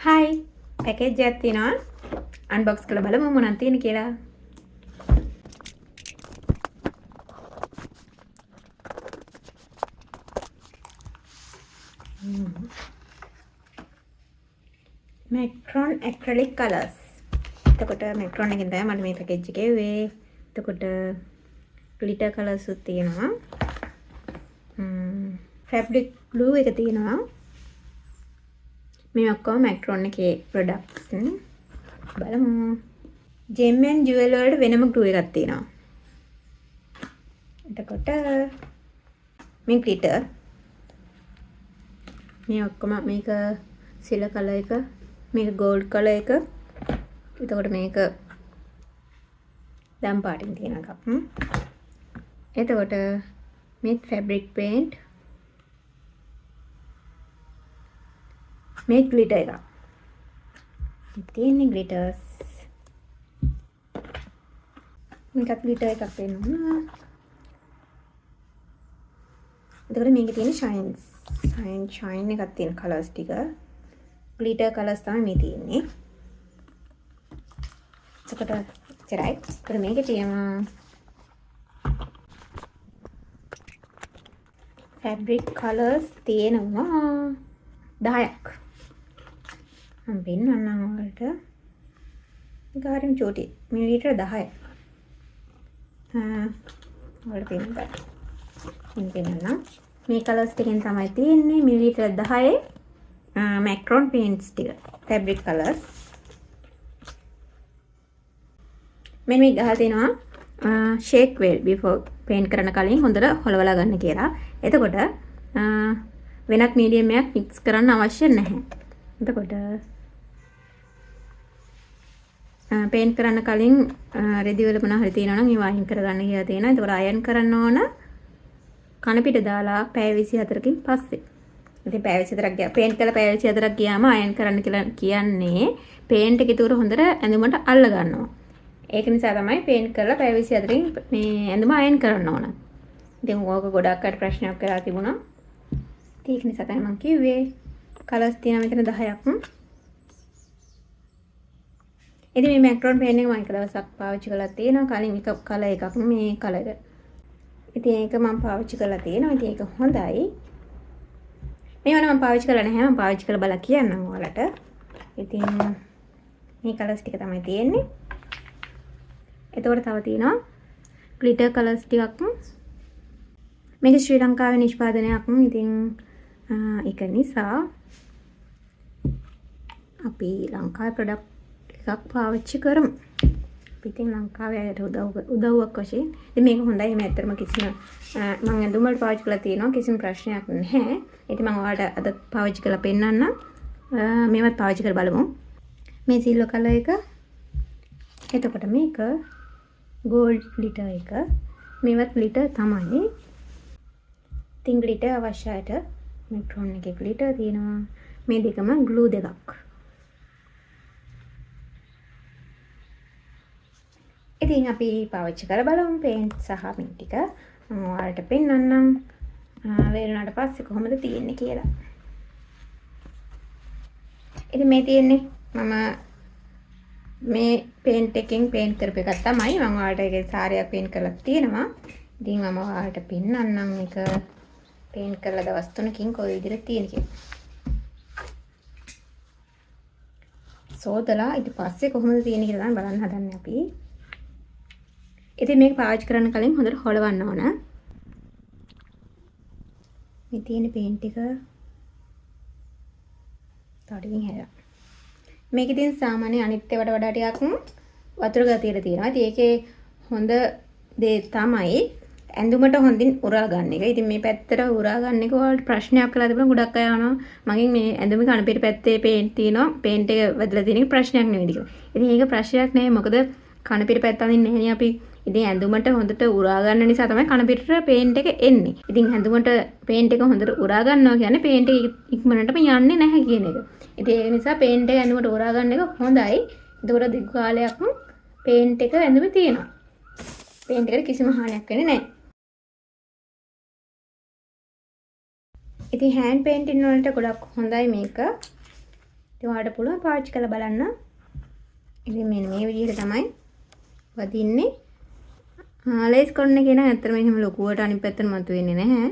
Hi package එකක් තියෙනවා unbox කරලා බලමු මොනවද තියෙන්නේ කියලා. Macron acrylic colors. එතකොට Macron එකෙන් තමයි මට මේ පැකේජ් එක එව්වේ. එතකොට glitter colors උත් තියෙනවා. fabric glue එක තියෙනවා. මේ ඔක්කොම Macron එකේ products. බලමු. Gem and Jewel වලට වෙනම glue එකක් තියෙනවා. එතකොට මේ glitter මේ ඔක්කොම මේක සිල්වර් කලර් එක, මේක gold කලර් එක. එතකොට මේක දම් පාටින් තියෙන එකක්. එතකොට මේ fabric paint, මේ glitter එක. තියෙන්නේ glitters. මේක glitter එකක් වෙනවා. එතකොට මේකේ තියෙන shine එකක් තියෙන colors ටික. glitter colors තමයි මේ තියෙන්නේ. එතකොට ඉතරයි. එතකොට මේකේ තියෙනවා fabric colors තියෙනවා 10ක්. මම පෙන්නන්නම් ඔයාලට. මේක හරියම චූටි. මිලිලීටර 10. ඔයාලට පෙන්නන්න. මේ කලර්ස් ටිකෙන් තමයි තියෙන්නේ මිලිලීටර 10 Macron paints ටික. fabric colors. මෙන්න මේ ගහලා තියෙනවා shake well before paint කරන කලින් හොඳට හොලවලා ගන්න කියලා. එතකොට වෙනත් මීඩියම් එකක් mix කරන්න අවශ්‍ය නැහැ. එතකොට paint කරන්න කලින් රෙදි වල මොනවා හරි තියෙනවා නම් ඒව අයින් කරගන්න කියලා තියෙනවා. එතකොට අයන් කරන්න ඕන කන පිට දාලා පැය 24කින් පස්සේ. ඉතින් පැය 24ක් ගියා paint කරලා පැය 24ක් ගියාම අයන් කරන්න කියලා කියන්නේ paint එක ඉතුරු හොඳට ඇඳුමට අල්ල ගන්නවා. ඒක නිසා තමයි paint කරලා පැය 24කින් මේ ඇඳුම අයන් කරන්න ඕන. ඉතින් ඕක ගොඩක් අය ප්‍රශ්නයක් කරලා තිබුණා. ඒක නිසා තමයි මම කිව්වේ කලර්ස් තියෙනවා මෙතන 10ක්. ඉතින් මේ Macron paint එක මම එක දවසක් පාවිච්චි කරලා තියෙනවා. කලින් එක කලර් එකක් මේ කලර් එක. ඉතින් ඒක මම පාවිච්චි කරලා තියෙනවා. ඉතින් ඒක හොඳයි. මේවා නම් මම පාවිච්චි කරලා නැහැ. මම පාවිච්චි කරලා බලලා කියන්නම් ඔයාලට. ඉතින් මේ කලර්ස් ටික තමයි තියෙන්නේ. එතකොට තව තියෙනවා glitter colors ටිකක්. මේක ශ්‍රී ලංකාවේ නිෂ්පාදනයක්. ඉතින් ඒක නිසා අපි ලංකාවේ ප්‍රොඩක්ට් එකක් පාවිච්චි කරමු. අපි ඉතින් ලංකාවේ අයට උදව්වක් වශයෙන්. ඉතින් මේක හොඳයි. මේ ඇත්තටම කිසිම මම ඇඳුම් වලට පාවිච්චි කරලා තියෙනවා. කිසිම ප්‍රශ්නයක් නැහැ. ඉතින් මම ඔයාලට අද පාවිච්චි කරලා පෙන්නන්නම්. මේවත් පාවිච්චි කරලා බලමු. මේ සිල්වර් කලර් එක. එතකොට මේක gold glitter එක. මේවත් glitter තමයි. ඉතින් glitter අවශ්‍යයට Macron එකේ glitter තියෙනවා. මේ දෙකම glue දෙකක්. ඉතින් අපි පාවිච්චි කරලා බලමු paint සහ මේ ටික. මම ඔයාලට පෙන්නන්නම් වේරුණාට පස්සේ කොහොමද තියෙන්නේ කියලා. ඉතින් මේ තියෙන්නේ මම මේ paint එකෙන් paint කරපු එකක් තමයි. මම ඔයාලට ඒකේ සාරයක් paint කරලා තියෙනවා. ඉතින් මම ඔයාලට පෙන්නන්නම් මේක paint කරලා දවස් 3කින් කොයි විදිහට තියෙන කියලා. සෝදලා ඊට පස්සේ කොහොමද තියෙන්නේ කියලා තමයි බලන්න හදන්නේ අපි. ඉතින් මේක පාවිච්චි කරන්න කලින් හොඳට හොලවන්න ඕන. මේ තියෙන paint එක තඩින් හැරලා. මේක ඉතින් සාමාන්‍ය අනිත් ඒවාට වඩා ටිකක් වතුර ගතියට තියෙනවා. ඉතින් ඒකේ හොඳ දේ තමයි ඇඳුමට හොඳින් උරා ගන්න එක. ඉතින් මේ පැත්තට උරා ගන්න එක වලට ප්‍රශ්නයක් කියලා තිබුණා. ගොඩක් අය අහනවා මගෙන් මේ ඇඳුමේ කන පිට පැත්තේ paint තියෙනවා. paint එක වැදලා තියෙන එක ප්‍රශ්නයක් නෙවෙයි කියලා. ඉතින් ඒක ප්‍රශ්නයක් නෙවෙයි. මොකද කන පිට පැත්ත අඳින්නේ නැහැ අපි. ඉතින් ඇඳුමට හොඳට උරා ගන්න නිසා තමයි කන පිටට paint එක එන්නේ. ඉතින් ඇඳුමට paint එක හොඳට උරා ගන්නවා කියන්නේ paint එක ඉක්මනටම යන්නේ නැහැ කියන එක. ඉතින් ඒ නිසා paint එක ඇඳුමට උරා ගන්න එක හොඳයි. ඒකවල දිගු කාලයක් paint එක ඇඳුමේ තියෙනවා. paint එකට කිසිම හානියක් වෙන්නේ නැහැ. ඉතින් hand painting වලට ගොඩක් හොඳයි මේක. ඉතින් ඔයාලට පුළුවන් පාවිච්චි කරලා බලන්න. ඉතින් මෙන්න මේ විදිහට තමයි වදින්නේ. ලේස් කොටන එක නම් ඇත්තටම එහෙම ලොකුවට අනිත් පැත්තට මතුවෙන්නේ නැහැ.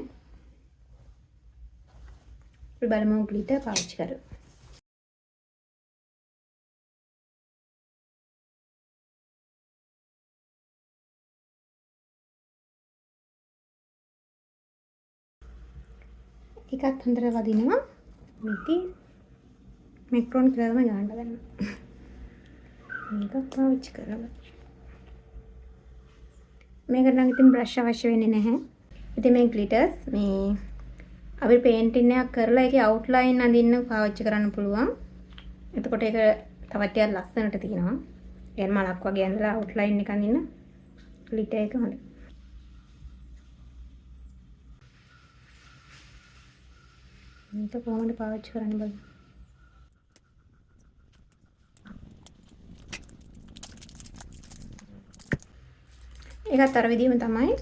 අපි බලමු ග්ලිටර් පාවිච්චි කරලා. ටිකක් හොඳට වදිනවා. ඉතින් මැක්‍රෝන් කියලා තමයි ගන්න ගන්න. මේක පාවිච්චි කරලා. මේකට නම් ඉතින් බ්‍රෂ් අවශ්‍ය වෙන්නේ නැහැ. ඉතින් මේ ග්ලිටර්ස් මේ අපි පේන්ටින් එකක් කරලා ඒකේ අවුට්ලයින් අඳින්න පාවිච්චි කරන්න පුළුවන්. එතකොට ඒක තවත් ටිකක් ලස්සනට තියෙනවා. يعني මලක් වගේ ඇඳලා අවුට්ලයින් එක අඳින්න ග්ලිටර් එක හොඳයි. මේක කොහොමද පාවිච්චි කරන්න බලන්න. ඒකත් අර විදිහම තමයි.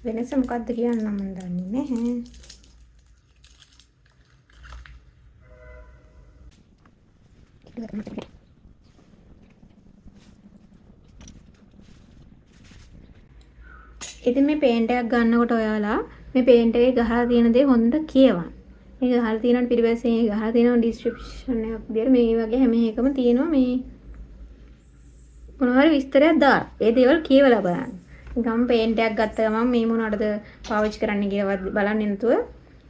වෙනස මොකක්ද කියන්න මම දන්නේ නැහැ. ඉතින් මේ පේන්ට් එකක් ගන්නකොට ඔයාලා මේ පේන්ට් එකේ ගහලා තියෙන දේ හොඳට කියවන්න. මේ ගහලා තියෙනවට පිටිපස්සේ ගහලා තියෙන ඩිස්ක්‍රිප්ෂන් එකක් විදියට මේ වගේ හැම එකම තියෙනවා මේ මොනවාරි විස්තරයක් දාලා. ඒ දේවල් කියවලා බලන්න. නිකම් පේන්ට් එකක් ගත්ත ගමන් මේ මොනවටද පාවිච්චි කරන්න කියලා බලන්නේ නැතුව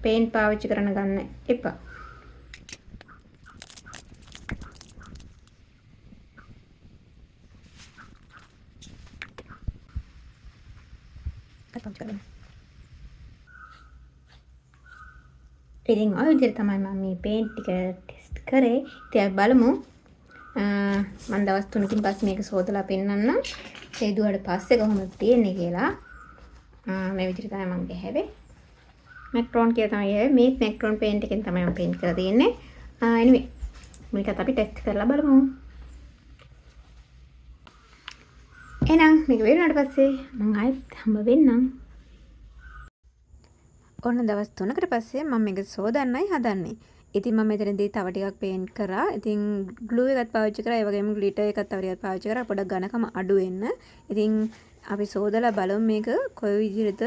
පේන්ට් පාවිච්චි කරන්න ගන්න එපා. ඉතින් ඔය විදිහට තමයි මම මේ පේන්ට් ටික ටෙස්ට් කරේ. ඉතින් බලමු. මම දවස් 3කින් පස්සේ මේක සෝදලා පෙන්නන්නම්. සේදුවාට පස්සේ කොහොමද තියෙන්නේ කියලා. මේ විදිහට තමයි මම ගහවේ. මැක්‍රෝන් කියලා තමයි ගහවේ. මේ මැක්‍රෝන් පේන්ට් එකෙන් තමයි මම පේන්ට් කරලා තියෙන්නේ. anyway මේකත් අපි ටෙස්ට් කරලා බලමු. එහෙනම් මේක වෙරුණාට පස්සේ මම ආයෙත් හම්බ වෙන්නම්. ඔන්න දවස් 3කට පස්සේ මම මේක සෝදන්නයි හදන්නේ. ඉතින් මම මෙතනදී තව ටිකක් පේන්ට් කරා. ඉතින් ග්ලූ එකත් පාවිච්චි කරා. ඒ වගේම ග්ලිටර් එකත් තව ටිකක් පාවිච්චි කරා. පොඩක් ඝනකම අඩු වෙන්න. ඉතින් අපි සෝදලා බලමු මේක කොයි විදිහට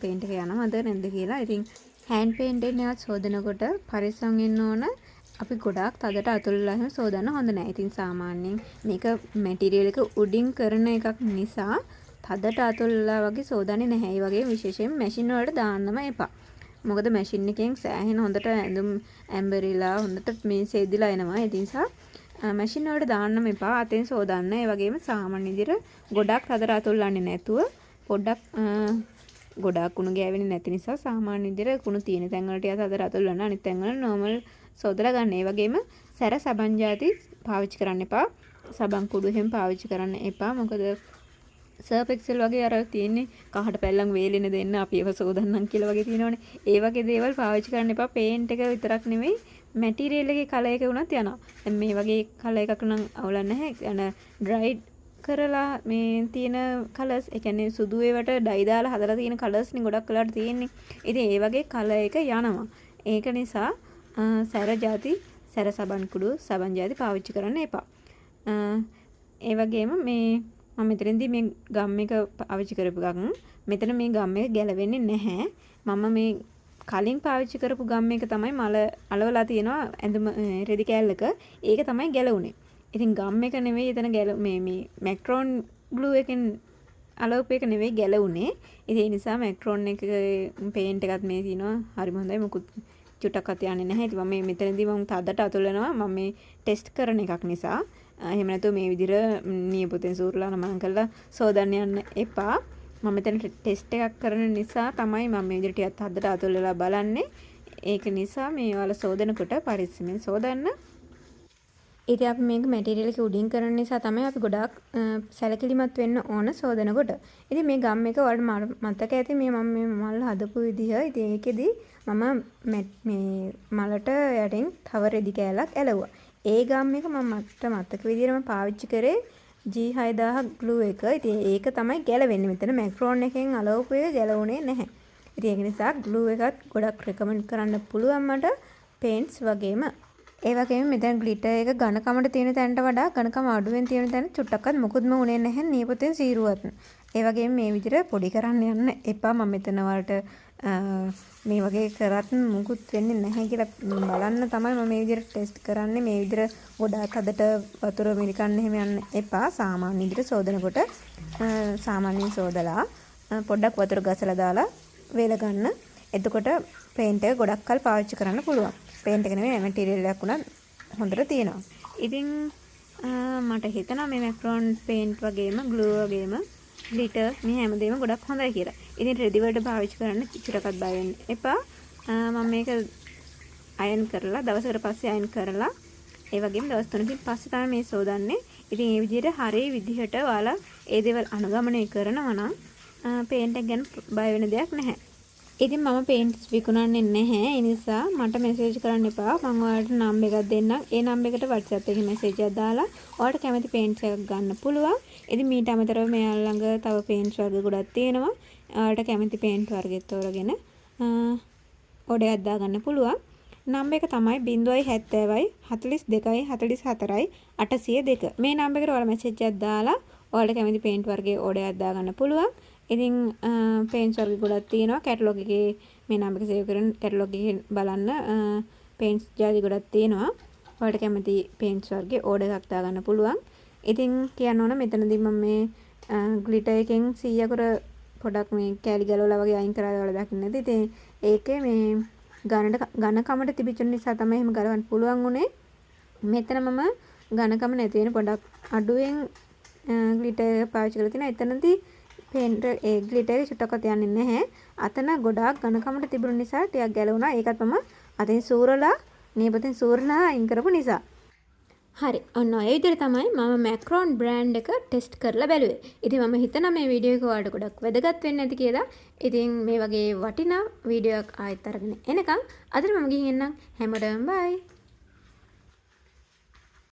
පේන්ට් එක යනවද නැද්ද කියලා. ඉතින් හෑන්ඩ් පේන්ට් එකත් සෝදනකොට පරිස්සම් වෙන්න ඕන. අපි ගොඩාක් තදට අතුල්ලා එහෙම සෝදන්න හොඳ නැහැ. ඉතින් සාමාන්‍යයෙන් මේක මැටීරියල් එක උඩින් කරන එකක් නිසා තදට අතුල්ලා වගේ සෝදන්නේ නැහැ. ඒ වගේ විශේෂයෙන් මැෂින් වලට දාන්නම එපා. මොකද මැෂින් එකෙන් සෑහෙන හොඳට ඇඳුම් ඇම්බරිලා හොඳට මේ සෙදිලා එනවා. ඒ නිසා මැෂින් වලට දාන්නම එපා. අතෙන් සෝදන්න. ඒ වගේම සාමාන්‍ය විදිහට ගොඩක් තදට අතුල්ලන්නේ නැතුව පොඩ්ඩක් ගොඩාක් කුණු ගෑවෙන්නේ නැති නිසා සාමාන්‍ය විදිහට කුණු තියෙන තැන් වලට යා තදට අතුල්ලන්න. අනිත් තැන් වල normal සෝදලා ගන්න. ඒ වගේම සැර සබන් ಜಾති පාවිච්චි කරන්න එපා. සබන් කුඩු එහෙම පාවිච්චි කරන්න එපා. මොකද සර්ෆ් එක්සෙල් වගේ අර තියෙන්නේ කහට පැල්ලම් වේලෙන දෙන්න අපි ඒව සෝදන්නම් කියලා වගේ තියෙනවනේ. ඒ වගේ දේවල් පාවිච්චි කරන්න එපා. පේන්ට් එක විතරක් නෙමෙයි මැටීරියල් එකේ කලර් එක උනත් යනවා. දැන් මේ වගේ කලර් එකක් නම් අවුලක් නැහැ. යන ඩ්‍රයිඩ් කරලා මේ තියෙන කලර්ස් ඒ කියන්නේ සුදු ඒවට ඩයි දාලා හදලා තියෙන කලර්ස් නේ ගොඩක් වෙලාවට තියෙන්නේ. ඉතින් ඒ වගේ කලර් එක යනවා. ඒක නිසා සැර ಜಾති සැර සබන් කුඩු සබන් ಜಾති පාවිච්චි කරන්න එපා. ඒ වගේම මේ මම මෙතනදී මේ ගම් එක පාවිච්චි කරපු ගමන් මෙතන මේ ගම් එක ගැලවෙන්නේ නැහැ. මම මේ කලින් පාවිච්චි කරපු ගම් එක තමයි මල අලවලා තියෙනවා ඇඳුම රෙදි කෑල්ලක. ඒක තමයි ගැලවුනේ. ඉතින් ගම් එක නෙවෙයි එතන මේ මැක්‍රෝන් ග්ලූ එකෙන් අලවපු එක නෙවෙයි ගැලවුනේ. ඉතින් ඒ නිසා මැක්‍රෝන් එක පේන්ට් එකත් මේ තියෙනවා. හරිම හොඳයි. මොකුත් චුට්ටක්වත් යන්නේ නැහැ. ඉතින් මම මෙතනදී මම තදට අතුලනවා. මම මේ ටෙස්ට් කරන එකක් නිසා. එහෙම නැතුව මේ විදිහට නියපොතෙන් සූරලා නමන කරලා සෝදන්න යන්න එපා. මම මෙතන ටෙස්ට් එකක් කරන නිසා තමයි මම මේ විදිහට ටිකක් හදට අතුල්ලලා බලන්නේ. ඒක නිසා මේ වල සෝදනකොට පරිස්සමෙන් සෝදන්න. ඉතින් අපි මේක මැටීරියල් එක උඩින් කරන නිසා තමයි අපි ගොඩාක් සැලකිලිමත් වෙන්න ඕන සෝදනකොට. ඉතින් මේ ගම් එක වලට මතක ඇති මේ මම මේ මල් හදපු විදිහ. ඉතින් ඒකෙදි මම මේ මලට යටින් තව රෙදි කෑල්ලක් ඇලවුවා. ඒ ගම් එක මම මතක විදිහටම පාවිච්චි කරේ G6000 ග්ලූ එක. ඉතින් ඒක තමයි ගැලවෙන්නේ. මෙතන මැක්‍රෝන් එකෙන් අලවපු එක ගැලවුනේ නැහැ. ඉතින් ඒක නිසා ග්ලූ එකත් ගොඩක් රෙකමන්ඩ් කරන්න පුළුවන් මට පේන්ට්ස් වගේම. ඒ වගේම මෙතන ග්ලිටර් එක ඝනකමට තියෙන තැනට වඩා ඝනකම අඩුවෙන් තියෙන තැන චුට්ටක්වත් මුකුත්ම උනේ නැහැ නියපොතෙන් සීරුවත්. ඒ වගේම මේ විදිහට පොඩි කරන්න යන්න එපා. මම මෙතන වලට මේ වගේ කරත් මුකුත් වෙන්නේ නැහැ කියලා බලන්න තමයි මම මේ විදිහට ටෙස්ට් කරන්නේ. මේ විදිහට ගොඩාක් හදට වතුර මිරිකන්න එහෙම යන්න එපා. සාමාන්‍ය විදිහට සෝදනකොට සාමාන්‍යයෙන් සෝදලා පොඩ්ඩක් වතුර ගසලා දාලා වේල ගන්න. එතකොට පේන්ට් එක ගොඩක් කල් පාවිච්චි කරන්න පුළුවන්. පේන්ට් එක නෙමෙයි මැටීරියල් එකක් උනත් හොඳට තියෙනවා. ඉතින් මට හිතෙනවා මේ මැක්‍රෝන් පේන්ට් වගේම ග්ලූ වගේම ග්ලිටර් මේ හැමදේම ගොඩක් හොඳයි කියලා. ඉතින් රෙදි වලට පාවිච්චි කරන්න චුට්ටක්වත් බය වෙන්න එපා. මම මේක අයන් කරලා දවසකට පස්සේ අයන් කරලා ඒ වගේම දවස් 3කින් පස්සේ තමයි මේ සෝදන්නේ. ඉතින් මේ විදිහට හරිය විදිහට ඔයාලා ඒ දේවල් අනුගමනය කරනවා නම් පේන්ට් එක ගැන බය වෙන දෙයක් නැහැ. ඉතින් මම පේන්ට්ස් විකුණන්නේ නැහැ. ඒ නිසා මට මෙසේජ් කරන්න එපා. මම ඔයාලට නම්බර් එකක් දෙන්නම්. ඒ නම්බර් එකට WhatsApp එකේ මෙසේජ් එකක් දාලා ඔයාලට කැමති පේන්ට්ස් එකක් ගන්න පුළුවන්. ඉතින් මීට අමතරව මෙයාලා ළඟ තව පේන්ට්ස් වර්ග ගොඩක් තියෙනවා. ඔයාලට කැමති පේන්ට් වර්ගෙත් තෝරගෙන ඔඩයක් දාගන්න පුළුවන්. නම්බර් එක තමයි 070 42 44 802. මේ නම්බර් එකට ඔයාලා මෙසේජ් එකක් දාලා ඔයාලට කැමති පේන්ට් වර්ගයේ ඔඩයක් දාගන්න පුළුවන්. ඉතින් පේන්ට්ස් වර්ග ගොඩක් තියෙනවා. කැටලොග් එකේ මේ නම්බර් එක සේව් කරගෙන කැටලොග් එකේ බලන්න පේන්ට්ස් ජාති ගොඩක් තියෙනවා. ඔයාලට කැමති පේන්ට්ස් වර්ගයේ ඕඩර් එකක් දාගන්න පුළුවන්. ඉතින් කියන්න ඕන මෙතනදී මම මේ ග්ලිටර් එකෙන් 100 කර පොඩක් මේ කෑලි ගලවලා වගේ අයින් කරලා ඔයාලා දකින්නද. ඉතින් ඒකේ මේ ඝනකමට තිබිච්ච නිසා තමයි එහෙම ගලවන්න පුළුවන් උනේ. මෙතන මම ඝනකම නැති වෙන පොඩක් අඩුවෙන් ග්ලිටර් පාවිච්චි කරලා තිනවා. එතනදී පේන්ට් ඒ ග්ලිටර් එක චුට්ටක්වත් යන්නේ නැහැ. අතන ගොඩාක් ඝනකමට තිබුණ නිසා ටිකක් ගැලවුණා. ඒකත් මම අතින් සූරලා නියපොතෙන් සූරලා අයින් කරපු නිසා. හරි. ඔන්න ඔය විදිහට තමයි මම මැක්‍රෝන් බ්‍රෑන්ඩ් එක ටෙස්ට් කරලා බැලුවේ. ඉතින් මම හිතනවා මේ වීඩියෝ එක ඔයාලට ගොඩක් වැදගත් වෙන්න ඇති කියලා. ඉතින් මේ වගේ වටිනා වීඩියෝ එකක් ආයෙත් අරගෙන එනකම් අද මම ගිහින් එන්නම්. හැමෝටම බයි.